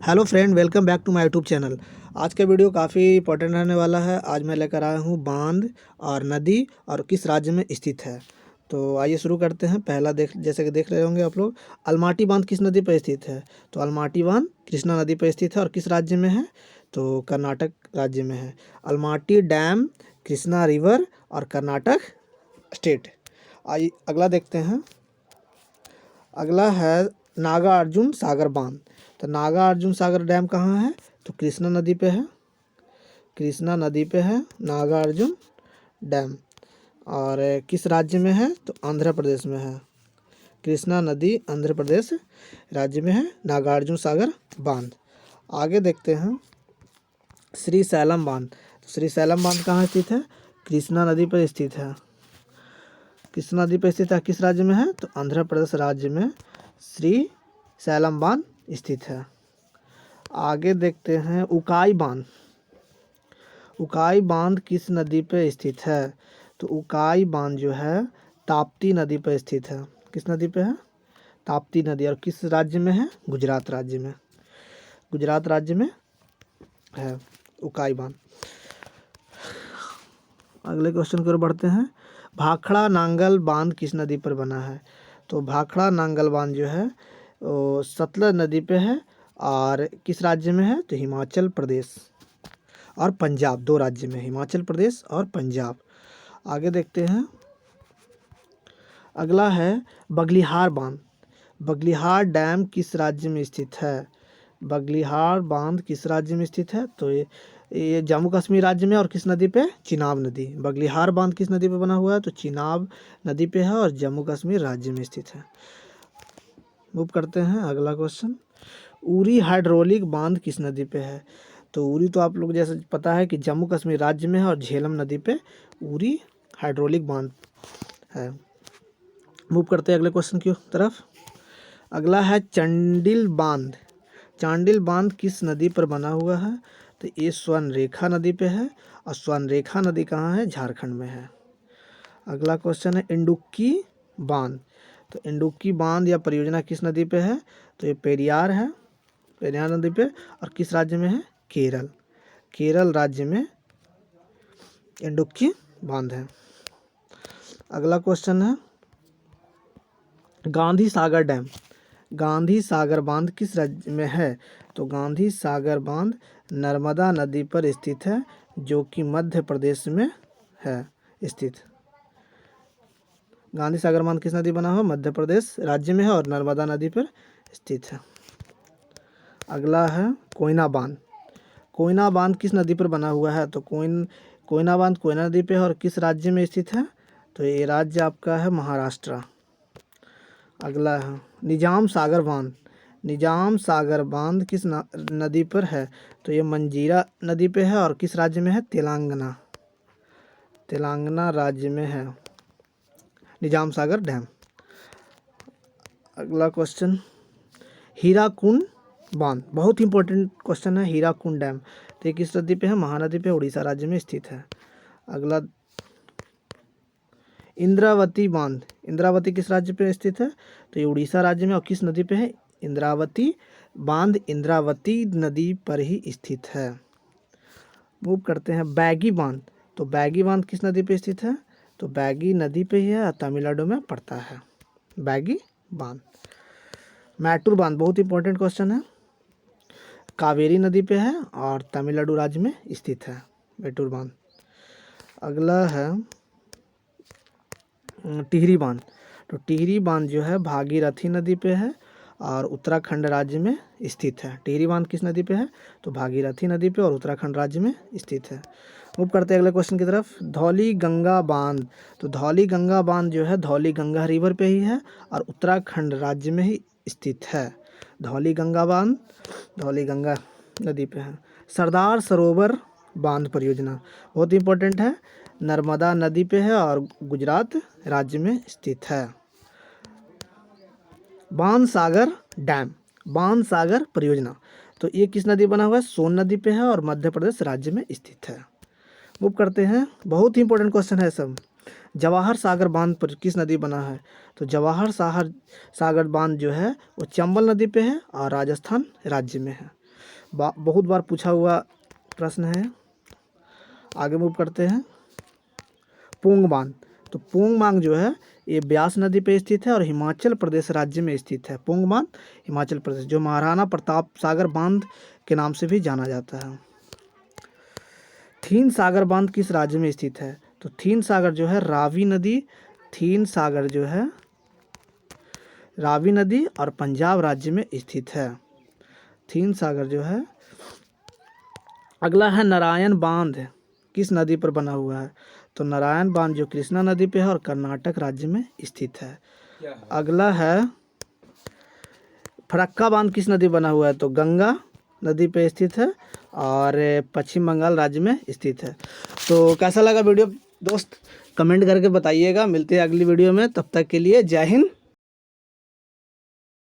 Hello friend, welcome back to my YouTube channel. आज का video काफ़ी इंपॉर्टेंट रहने वाला है। आज मैं लेकर आया हूँ बांध और नदी और किस राज्य में स्थित है। तो आइए शुरू करते हैं। पहला जैसे कि देख रहे होंगे आप लोग, अलमाटी बांध किस नदी पर स्थित है। तो अलमाटी बांध कृष्णा नदी पर स्थित है और किस राज्य में है, तो कर्नाटक राज्य में है। अलमाटी डैम कृष्णा रिवर और कर्नाटक स्टेट। आइए अगला देखते हैं। अगला है नागार्जुन सागर बांध। तो नागार्जुन सागर डैम कहाँ है, तो कृष्णा नदी पे है। कृष्णा नदी पे है नागार्जुन डैम। और किस राज्य में है, तो आंध्र प्रदेश में है। कृष्णा नदी आंध्र प्रदेश राज्य में है नागार्जुन सागर बांध। आगे देखते हैं श्री सैलम बांध। तो श्री सैलम बांध कहाँ स्थित है, कृष्णा नदी पर स्थित है। कृष्णा नदी पर स्थित है, किस राज्य में है, तो आंध्र प्रदेश राज्य में श्री सैलम बांध स्थित है। आगे देखते हैं उकाई बांध। उकाई बांध किस नदी पर स्थित है, तो उकाई बांध जो है ताप्ती नदी पर स्थित है। किस नदी पे है, ताप्ती नदी। और किस राज्य में है, गुजरात राज्य में। गुजरात राज्य में है उकाई बांध। अगले क्वेश्चन की ओर बढ़ते हैं। भाखड़ा नांगल बांध किस नदी पर बना है, तो भाखड़ा नांगल बांध जो है वो सतलज नदी पे है और किस राज्य में है, तो हिमाचल प्रदेश और पंजाब, दो राज्य में, हिमाचल प्रदेश और पंजाब। आगे देखते हैं। अगला है बगलिहार बांध। बगलिहार डैम किस राज्य में स्थित है। बगलिहार बांध किस राज्य में स्थित है, तो ये जम्मू कश्मीर राज्य में। और किस नदी पे, चिनाब नदी। बगलिहार बांध किस नदी पे बना हुआ है, तो चिनाब नदी पे है और जम्मू कश्मीर राज्य में स्थित है। मूव करते हैं अगला क्वेश्चन। उरी हाइड्रोलिक बांध किस नदी पे है, तो उरी तो आप लोग जैसे पता है कि जम्मू कश्मीर राज्य में है और झेलम नदी पे उरी हाइड्रोलिक बांध है। मूव करते हैं अगले क्वेश्चन की तरफ। अगला है चंडिल बांध। चांडिल बांध किस नदी पर बना हुआ है, तो ये स्वर्णरेखा नदी पे है और स्वर्णरेखा नदी कहाँ है, झारखंड में है। अगला क्वेश्चन है इंडुक्की बांध। तो इंडुक्की बांध या परियोजना किस नदी पे है, तो ये पेरियार है, पेरियार नदी पे। और किस राज्य में है, केरल। केरल राज्य में इंडुक्की बांध है। अगला क्वेश्चन है गांधी सागर डैम। गांधी सागर बांध किस राज्य में है, तो गांधी सागर बांध नर्मदा नदी पर स्थित है, जो कि मध्य प्रदेश में है स्थित। गांधी सागर बांध किस नदी बना हुआ, मध्य प्रदेश राज्य में है और नर्मदा नदी पर स्थित है। अगला है कोयना बांध। कोयना बांध किस नदी पर बना हुआ है, तो कोयना बांध कोयना नदी पे है और किस राज्य में स्थित है, तो ये राज्य आपका है महाराष्ट्र। अगला है निजाम सागर बांध। निजाम सागर बांध किस नदी पर है, तो ये मंजीरा नदी पे है और किस राज्य में है, तेलंगाना। तेलंगाना राज्य में है निजाम सागर डैम। अगला क्वेश्चन हीराकुंड बांध, बहुत इंपॉर्टेंट क्वेश्चन है। हीराकुंड डैम तो ये किस नदी पे है, महानदी पे, उड़ीसा राज्य में स्थित है। अगला इंद्रावती बांध। इंद्रावती किस राज्य पे स्थित है, तो ये उड़ीसा राज्य में। और किस नदी पे है, इंद्रावती बांध इंद्रावती नदी पर ही स्थित है। मूव करते हैं बैगी बांध। तो बैगी बांध किस नदी पे स्थित है, तो बैगी नदी पे ही है, तमिलनाडु में पड़ता है बैगी बांध। मैटूर बांध बहुत इंपॉर्टेंट क्वेश्चन है, कावेरी नदी पे है और तमिलनाडु राज्य में स्थित है मैटूर बांध। अगला है टिहरी बांध। तो टिहरी बांध जो है भागीरथी नदी पे है और उत्तराखंड राज्य में स्थित है। टिहरी बांध किस नदी पे है, तो भागीरथी नदी पे और उत्तराखंड राज्य में स्थित है। मूव करते हैं अगले क्वेश्चन की तरफ। धौली गंगा बांध। तो धौली गंगा बांध जो है धौली गंगा रिवर पे ही है और उत्तराखंड राज्य में ही स्थित है। धौली गंगा बांध धौली गंगा नदी पे है। सरदार सरोवर बांध परियोजना बहुत इंपॉर्टेंट है, नर्मदा नदी पे है और गुजरात राज्य में स्थित है। बाण सागर डैम, बाण सागर परियोजना तो ये किस नदी बना हुआ है, सोन नदी पे है और मध्य प्रदेश राज्य में स्थित है। मूव करते हैं, बहुत ही इंपॉर्टेंट क्वेश्चन है सब। जवाहर सागर बांध पर किस नदी बना है, तो जवाहर सागर बांध जो है वो चंबल नदी पे है और राजस्थान राज्य में है। बहुत बार पूछा हुआ प्रश्न है। आगे मूव करते हैं। पोंग बांध, तो पोंग बांध जो है ये ब्यास नदी पे स्थित है और हिमाचल प्रदेश राज्य में स्थित है। पोंग बांध हिमाचल प्रदेश, जो महाराणा प्रताप सागर बांध के नाम से भी जाना जाता है। थीन सागर बांध किस राज्य में स्थित है? तो थीन सागर जो है रावी नदी, थीन सागर जो है रावी नदी और पंजाब राज्य में स्थित है। थीन सागर जो है। अगला है नारायण बांध, किस नदी पर बना हुआ है? तो नारायण बांध जो कृष्णा नदी पे है और कर्नाटक राज्य में स्थित है। अगला है फरक्का बांध, किस नदी बना हुआ है? तो गंगा नदी पे स्थित है और पश्चिम बंगाल राज्य में स्थित है। तो कैसा लगा वीडियो दोस्त, कमेंट करके बताइएगा। मिलते हैं अगली वीडियो में, तब तक के लिए जय हिंद।